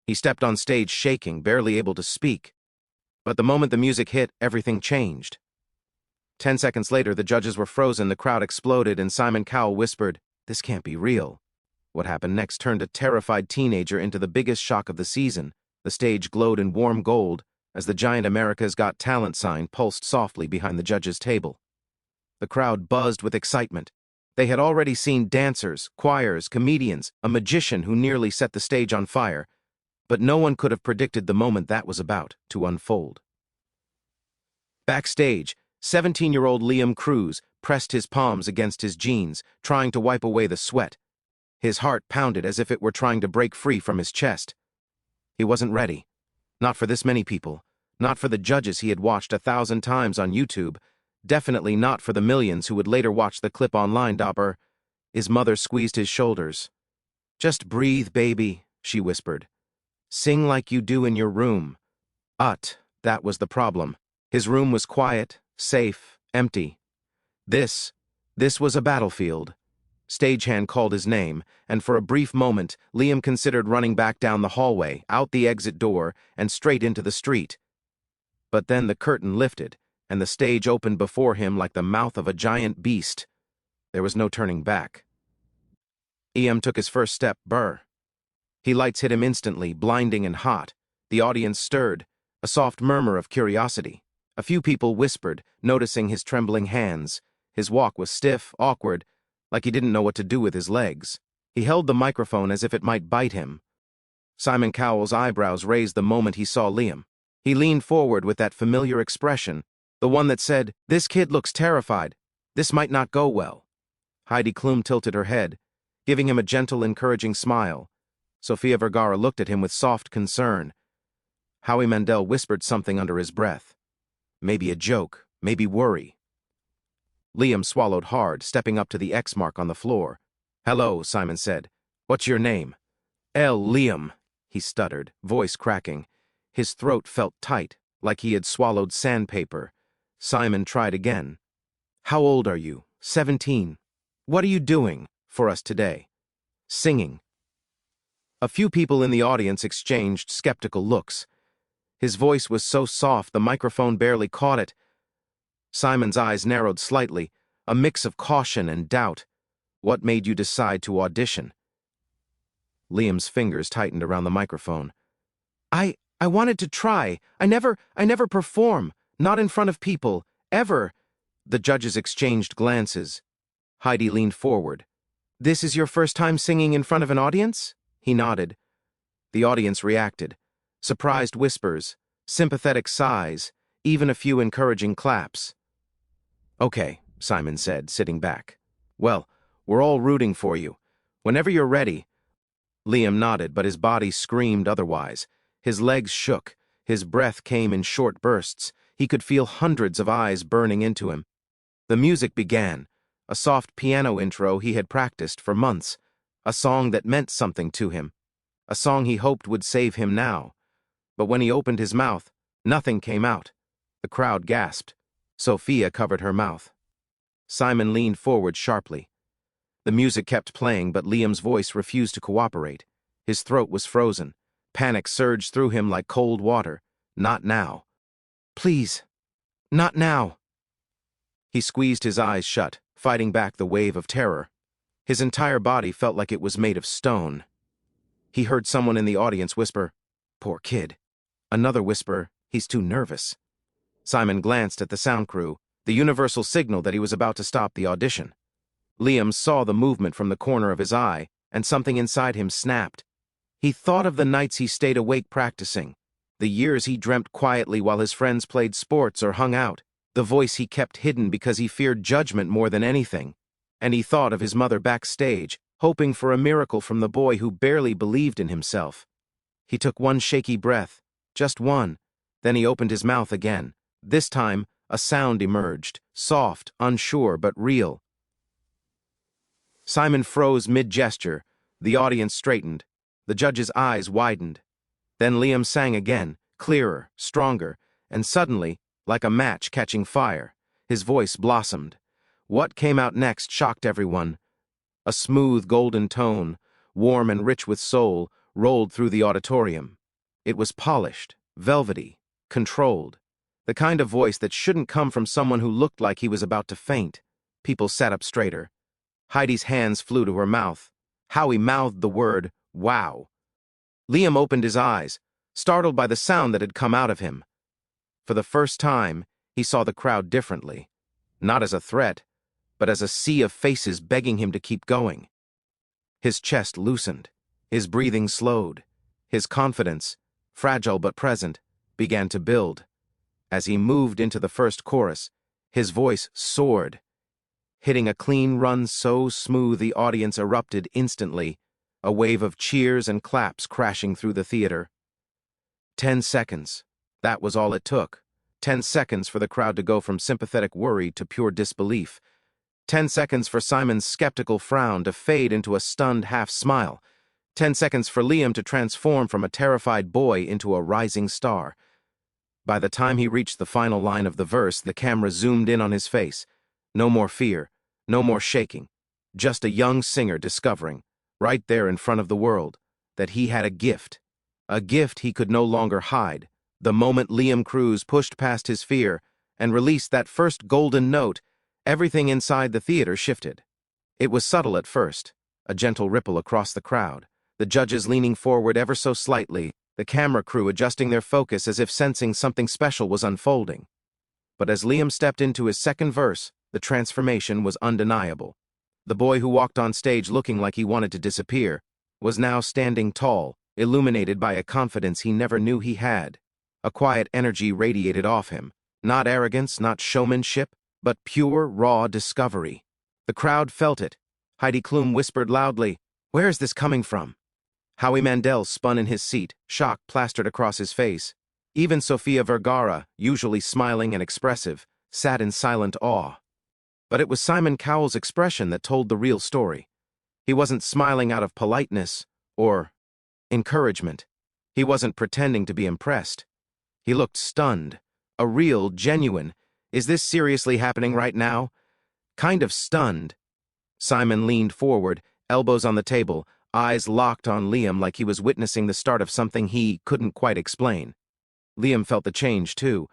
He stepped on stage shaking, barely able to speak. But the moment the music hit, everything changed. 10 seconds later, the judges were frozen, the crowd exploded, and Simon Cowell whispered, "This can't be real." What happened next turned a terrified teenager into the biggest shock of the season. The stage glowed in warm gold as the giant America's Got Talent sign pulsed softly behind the judges' table. The crowd buzzed with excitement. They had already seen dancers, choirs, comedians, a magician who nearly set the stage on fire, but no one could have predicted the moment that was about to unfold. Backstage, 17-year-old Liam Cruz pressed his palms against his jeans, trying to wipe away the sweat. His heart pounded as if it were trying to break free from his chest. He wasn't ready. Not for this many people. Not for the judges he had watched 1,000 times on YouTube. Definitely not for the millions who would later watch the clip online. His mother squeezed his shoulders. "Just breathe, baby," she whispered. "Sing like you do in your room." That was the problem. His room was quiet, safe, empty. This was a battlefield. Stagehand called his name, and for a brief moment, Liam considered running back down the hallway, out the exit door, and straight into the street. But then the curtain lifted, and the stage opened before him like the mouth of a giant beast. There was no turning back. Liam took his first step, He lights hit him instantly, blinding and hot. The audience stirred, a soft murmur of curiosity. A few people whispered, noticing his trembling hands. His walk was stiff, awkward, like he didn't know what to do with his legs. He held the microphone as if it might bite him. Simon Cowell's eyebrows raised the moment he saw Liam. He leaned forward with that familiar expression, the one that said, "This kid looks terrified. This might not go well." Heidi Klum tilted her head, giving him a gentle, encouraging smile. Sofia Vergara looked at him with soft concern. Howie Mandel whispered something under his breath. Maybe a joke, maybe worry. Liam swallowed hard, stepping up to the X mark on the floor. "Hello," Simon said. "What's your name?" Liam," he stuttered, voice cracking. His throat felt tight, like he had swallowed sandpaper. Simon tried again. "How old are you?" 17. "What are you doing for us today?" "Singing." A few people in the audience exchanged skeptical looks. His voice was so soft the microphone barely caught it. Simon's eyes narrowed slightly, a mix of caution and doubt. "What made you decide to audition?" Liam's fingers tightened around the microphone. I wanted to try. I never perform. Not in front of people. Ever." The judges exchanged glances. Heidi leaned forward. "This is your first time singing in front of an audience?" He nodded. The audience reacted. Surprised whispers, sympathetic sighs, even a few encouraging claps. "Okay," Simon said, sitting back. "Well, we're all rooting for you. Whenever you're ready." Liam nodded, but his body screamed otherwise. His legs shook. His breath came in short bursts. He could feel hundreds of eyes burning into him. The music began, a soft piano intro he had practiced for months, a song that meant something to him, a song he hoped would save him now. But when he opened his mouth, nothing came out. The crowd gasped. Sophia covered her mouth. Simon leaned forward sharply. The music kept playing, but Liam's voice refused to cooperate. His throat was frozen. Panic surged through him like cold water. Not now. "Please, not now." He squeezed his eyes shut, fighting back the wave of terror. His entire body felt like it was made of stone. He heard someone in the audience whisper, "Poor kid." Another whisper, "He's too nervous." Simon glanced at the sound crew, the universal signal that he was about to stop the audition. Liam saw the movement from the corner of his eye, and something inside him snapped. He thought of the nights he stayed awake practicing, the years he dreamt quietly while his friends played sports or hung out, the voice he kept hidden because he feared judgment more than anything. And he thought of his mother backstage, hoping for a miracle from the boy who barely believed in himself. He took one shaky breath, just one, then he opened his mouth again. This time, a sound emerged, soft, unsure, but real. Simon froze mid-gesture. The audience straightened. The judge's eyes widened. Then Liam sang again, clearer, stronger, and suddenly, like a match catching fire, his voice blossomed. What came out next shocked everyone. A smooth golden tone, warm and rich with soul, rolled through the auditorium. It was polished, velvety, controlled. The kind of voice that shouldn't come from someone who looked like he was about to faint. People sat up straighter. Heidi's hands flew to her mouth. Howie mouthed the word, "Wow." Liam opened his eyes, startled by the sound that had come out of him. For the first time, he saw the crowd differently. Not as a threat, but as a sea of faces begging him to keep going. His chest loosened. His breathing slowed. His confidence, fragile but present, began to build. As he moved into the first chorus, his voice soared, hitting a clean run so smooth the audience erupted instantly, a wave of cheers and claps crashing through the theater. 10 seconds. That was all it took. 10 seconds for the crowd to go from sympathetic worry to pure disbelief. 10 seconds for Simon's skeptical frown to fade into a stunned half-smile. 10 seconds for Liam to transform from a terrified boy into a rising star. By the time he reached the final line of the verse, the camera zoomed in on his face. No more fear, no more shaking. Just a young singer discovering, right there in front of the world, that he had a gift he could no longer hide. The moment Liam Cruz pushed past his fear and released that first golden note, everything inside the theater shifted. It was subtle at first, a gentle ripple across the crowd, the judges leaning forward ever so slightly, the camera crew adjusting their focus as if sensing something special was unfolding. But as Liam stepped into his second verse, the transformation was undeniable. The boy who walked on stage looking like he wanted to disappear was now standing tall, illuminated by a confidence he never knew he had. A quiet energy radiated off him, not arrogance, not showmanship, but pure, raw discovery. The crowd felt it. Heidi Klum whispered loudly, "Where is this coming from?" Howie Mandel spun in his seat, shock plastered across his face. Even Sofia Vergara, usually smiling and expressive, sat in silent awe. But it was Simon Cowell's expression that told the real story. He wasn't smiling out of politeness or encouragement. He wasn't pretending to be impressed. He looked stunned, a real, genuine, "Is this seriously happening right now?" kind of stunned. Simon leaned forward, elbows on the table, eyes locked on Liam like he was witnessing the start of something he couldn't quite explain. Liam felt the change, too.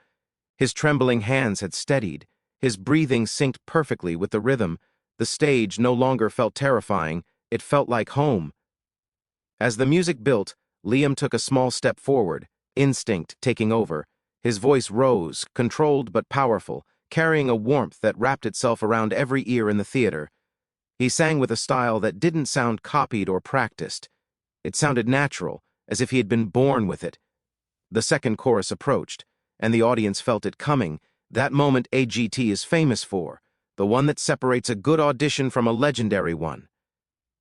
His trembling hands had steadied. His breathing synced perfectly with the rhythm. The stage no longer felt terrifying. It felt like home. As the music built, Liam took a small step forward, instinct taking over. His voice rose, controlled but powerful, carrying a warmth that wrapped itself around every ear in the theater. He sang with a style that didn't sound copied or practiced. It sounded natural, as if he had been born with it. The second chorus approached, and the audience felt it coming, that moment AGT is famous for, the one that separates a good audition from a legendary one.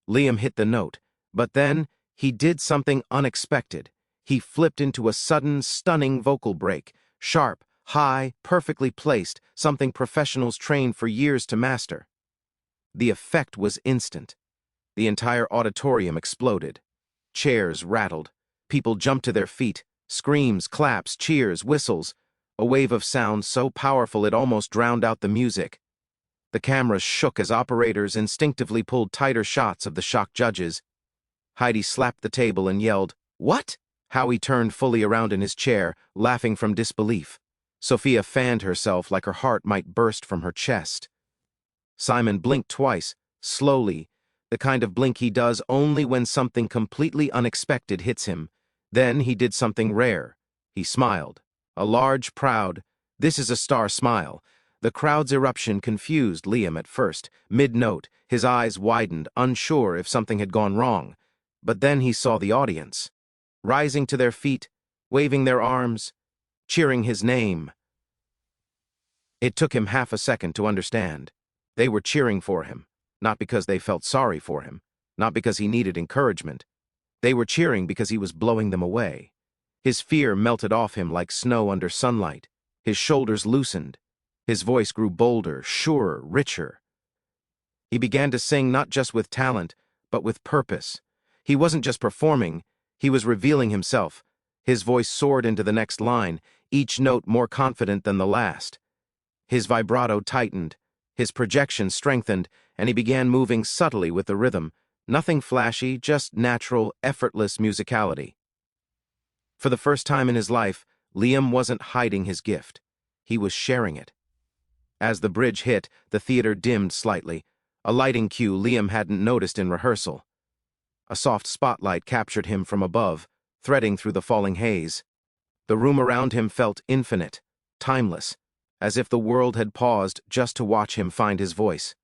Liam hit the note, but then he did something unexpected. He flipped into a sudden, stunning vocal break, sharp, high, perfectly placed, something professionals trained for years to master. The effect was instant. The entire auditorium exploded. Chairs rattled. People jumped to their feet. Screams, claps, cheers, whistles. A wave of sound so powerful it almost drowned out the music. The cameras shook as operators instinctively pulled tighter shots of the shocked judges. Heidi slapped the table and yelled, "What?" Howie turned fully around in his chair, laughing from disbelief. Sophia fanned herself like her heart might burst from her chest. Simon blinked twice, slowly, the kind of blink he does only when something completely unexpected hits him. Then he did something rare. He smiled. A large, proud, "This is a star" smile. The crowd's eruption confused Liam at first. Mid-note, his eyes widened, unsure if something had gone wrong. But then he saw the audience, rising to their feet, waving their arms, cheering his name. It took him half a second to understand. They were cheering for him, not because they felt sorry for him, not because he needed encouragement. They were cheering because he was blowing them away. His fear melted off him like snow under sunlight. His shoulders loosened. His voice grew bolder, surer, richer. He began to sing not just with talent, but with purpose. He wasn't just performing, he was revealing himself. His voice soared into the next line, each note more confident than the last. His vibrato tightened, his projection strengthened, and he began moving subtly with the rhythm, Nothing flashy, just natural, effortless musicality. For the first time in his life, Liam wasn't hiding his gift. He was sharing it. As the bridge hit, the theater dimmed slightly, a lighting cue Liam hadn't noticed in rehearsal. A soft spotlight captured him from above, threading through the falling haze. The room around him felt infinite, timeless, as if the world had paused just to watch him find his voice.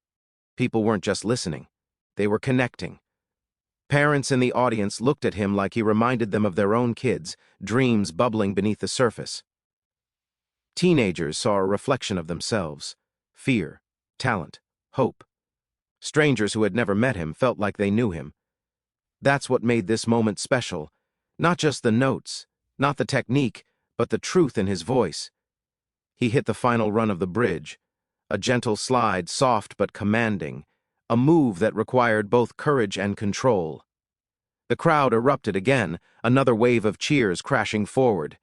People weren't just listening, they were connecting. Parents in the audience looked at him like he reminded them of their own kids, dreams bubbling beneath the surface. Teenagers saw a reflection of themselves, fear, talent, hope. Strangers who had never met him felt like they knew him. That's what made this moment special, not just the notes, not the technique, but the truth in his voice. He hit the final run of the bridge, a gentle slide, soft but commanding, a move that required both courage and control. The crowd erupted again, another wave of cheers crashing forward.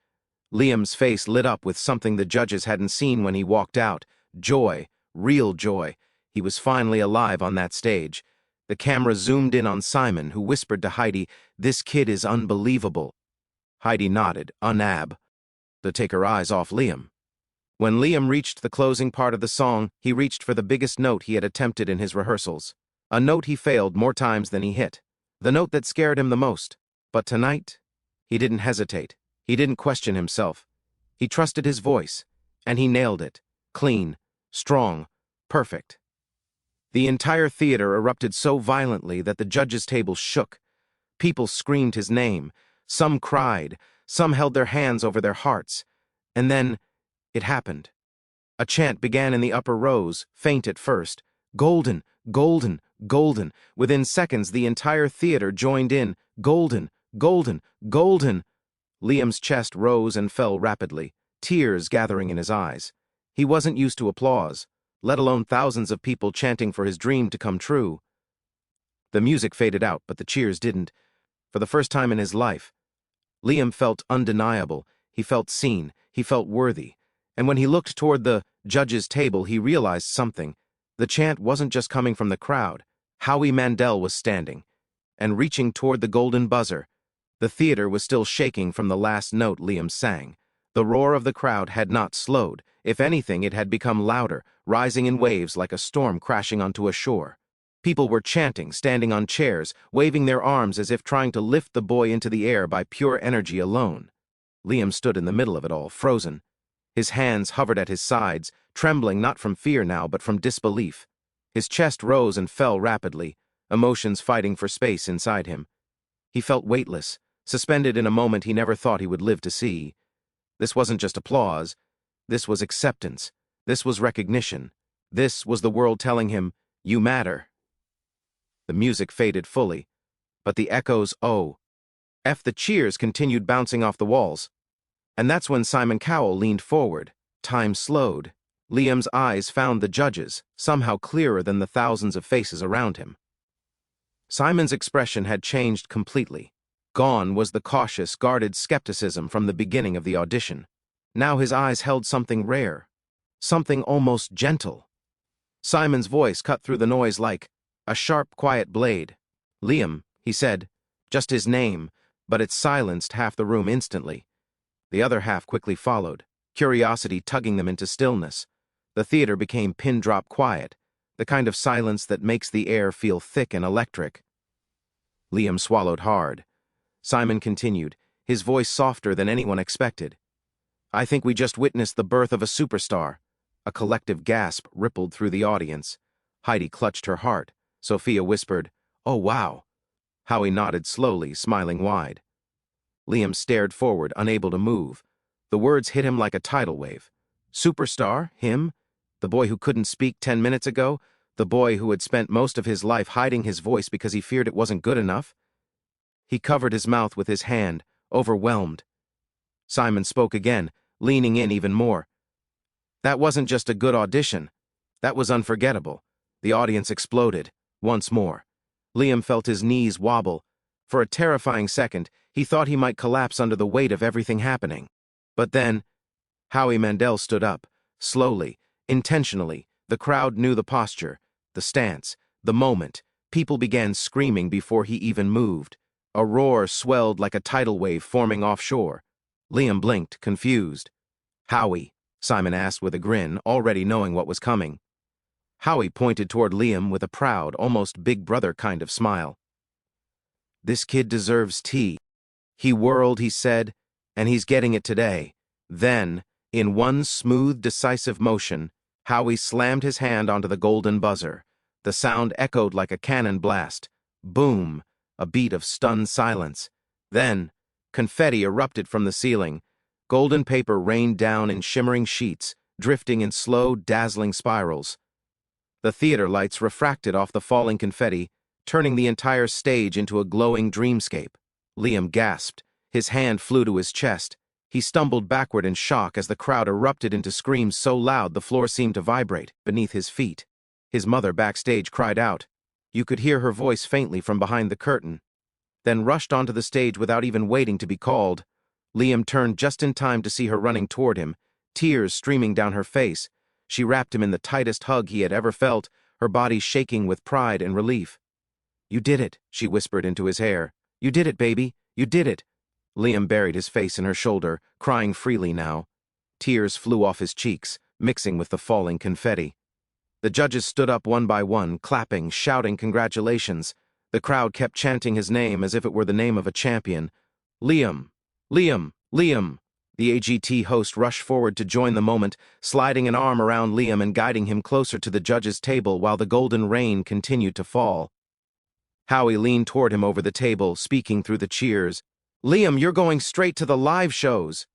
Liam's face lit up with something the judges hadn't seen when he walked out. Joy, real joy. He was finally alive on that stage. The camera zoomed in on Simon, who whispered to Heidi, "This kid is unbelievable." Heidi nodded, unable to take her eyes off Liam. When Liam reached the closing part of the song, he reached for the biggest note he had attempted in his rehearsals. A note he failed more times than he hit. The note that scared him the most. But tonight, he didn't hesitate. He didn't question himself. He trusted his voice, and he nailed it. Clean, strong, perfect. The entire theater erupted so violently that the judges' table shook. People screamed his name. Some cried. Some held their hands over their hearts. And then, it happened. A chant began in the upper rows, faint at first. Golden, golden, golden. Within seconds, the entire theater joined in. Golden, golden, golden. Liam's chest rose and fell rapidly, tears gathering in his eyes. He wasn't used to applause, let alone thousands of people chanting for his dream to come true. The music faded out, but the cheers didn't. For the first time in his life, Liam felt undeniable. He felt seen. He felt worthy. And when he looked toward the judges' table, he realized something. The chant wasn't just coming from the crowd. Howie Mandel was standing and reaching toward the golden buzzer. The theater was still shaking from the last note Liam sang. The roar of the crowd had not slowed. If anything, it had become louder, rising in waves like a storm crashing onto a shore. People were chanting, standing on chairs, waving their arms as if trying to lift the boy into the air by pure energy alone. Liam stood in the middle of it all, frozen. His hands hovered at his sides, trembling not from fear now, but from disbelief. His chest rose and fell rapidly, emotions fighting for space inside him. He felt weightless, suspended in a moment he never thought he would live to see. This wasn't just applause. This was acceptance. This was recognition. This was the world telling him, "You matter." The music faded fully, but the echoes, the cheers continued bouncing off the walls. And that's when Simon Cowell leaned forward. Time slowed. Liam's eyes found the judges, somehow clearer than the thousands of faces around him. Simon's expression had changed completely. Gone was the cautious, guarded skepticism from the beginning of the audition. Now his eyes held something rare, something almost gentle. Simon's voice cut through the noise like a sharp, quiet blade. "Liam," he said, just his name, but it silenced half the room instantly. The other half quickly followed, curiosity tugging them into stillness. The theater became pin-drop quiet, the kind of silence that makes the air feel thick and electric. Liam swallowed hard. Simon continued, his voice softer than anyone expected. "I think we just witnessed the birth of a superstar." A collective gasp rippled through the audience. Heidi clutched her heart. Sophia whispered, "Oh, wow." Howie nodded slowly, smiling wide. Liam stared forward, unable to move. The words hit him like a tidal wave. Superstar? Him? The boy who couldn't speak 10 minutes ago? The boy who had spent most of his life hiding his voice because he feared it wasn't good enough? He covered his mouth with his hand, overwhelmed. Simon spoke again, leaning in even more. "That wasn't just a good audition. That was unforgettable." The audience exploded, once more. Liam felt his knees wobble. For a terrifying second, he thought he might collapse under the weight of everything happening. But then, Howie Mandel stood up, slowly, intentionally. The crowd knew the posture, the stance, the moment. People began screaming before he even moved. A roar swelled like a tidal wave forming offshore. Liam blinked, confused. "Howie?" Simon asked with a grin, already knowing what was coming. Howie pointed toward Liam with a proud, almost big brother kind of smile. "This kid deserves tea. He whirled," he said, "and he's getting it today." Then, in one smooth, decisive motion, Howie slammed his hand onto the golden buzzer. The sound echoed like a cannon blast. Boom! A beat of stunned silence. Then, confetti erupted from the ceiling. Golden paper rained down in shimmering sheets, drifting in slow, dazzling spirals. The theater lights refracted off the falling confetti, turning the entire stage into a glowing dreamscape. Liam gasped. His hand flew to his chest. He stumbled backward in shock as the crowd erupted into screams so loud the floor seemed to vibrate beneath his feet. His mother backstage cried out. You could hear her voice faintly from behind the curtain, then rushed onto the stage without even waiting to be called. Liam turned just in time to see her running toward him, tears streaming down her face. She wrapped him in the tightest hug he had ever felt, her body shaking with pride and relief. "You did it," she whispered into his hair. "You did it, baby. You did it." Liam buried his face in her shoulder, crying freely now. Tears flew off his cheeks, mixing with the falling confetti. The judges stood up one by one, clapping, shouting congratulations. The crowd kept chanting his name as if it were the name of a champion. "Liam! Liam! Liam!" The AGT host rushed forward to join the moment, sliding an arm around Liam and guiding him closer to the judges' table while the golden rain continued to fall. Howie leaned toward him over the table, speaking through the cheers. "Liam, you're going straight to the live shows."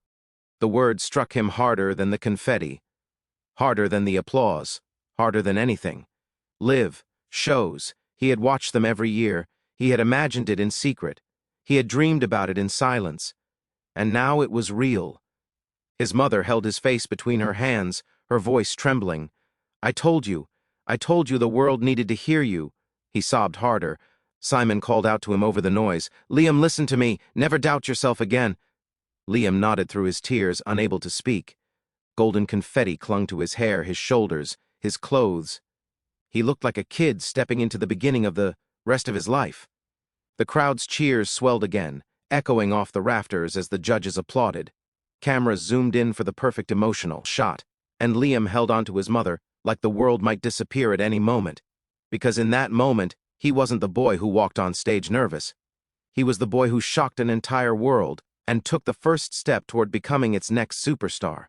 The word struck him harder than the confetti, harder than the applause, harder than anything. Live, shows. He had watched them every year. He had imagined it in secret. He had dreamed about it in silence. And now it was real. His mother held his face between her hands, her voice trembling. I told you the world needed to hear you." He sobbed harder. Simon called out to him over the noise. "Liam, listen to me. Never doubt yourself again." Liam nodded through his tears, unable to speak. Golden confetti clung to his hair, his shoulders, his clothes. He looked like a kid stepping into the beginning of the rest of his life. The crowd's cheers swelled again, echoing off the rafters as the judges applauded. Cameras zoomed in for the perfect emotional shot, and Liam held on to his mother like the world might disappear at any moment. Because in that moment, he wasn't the boy who walked on stage nervous. He was the boy who shocked an entire world and took the first step toward becoming its next superstar.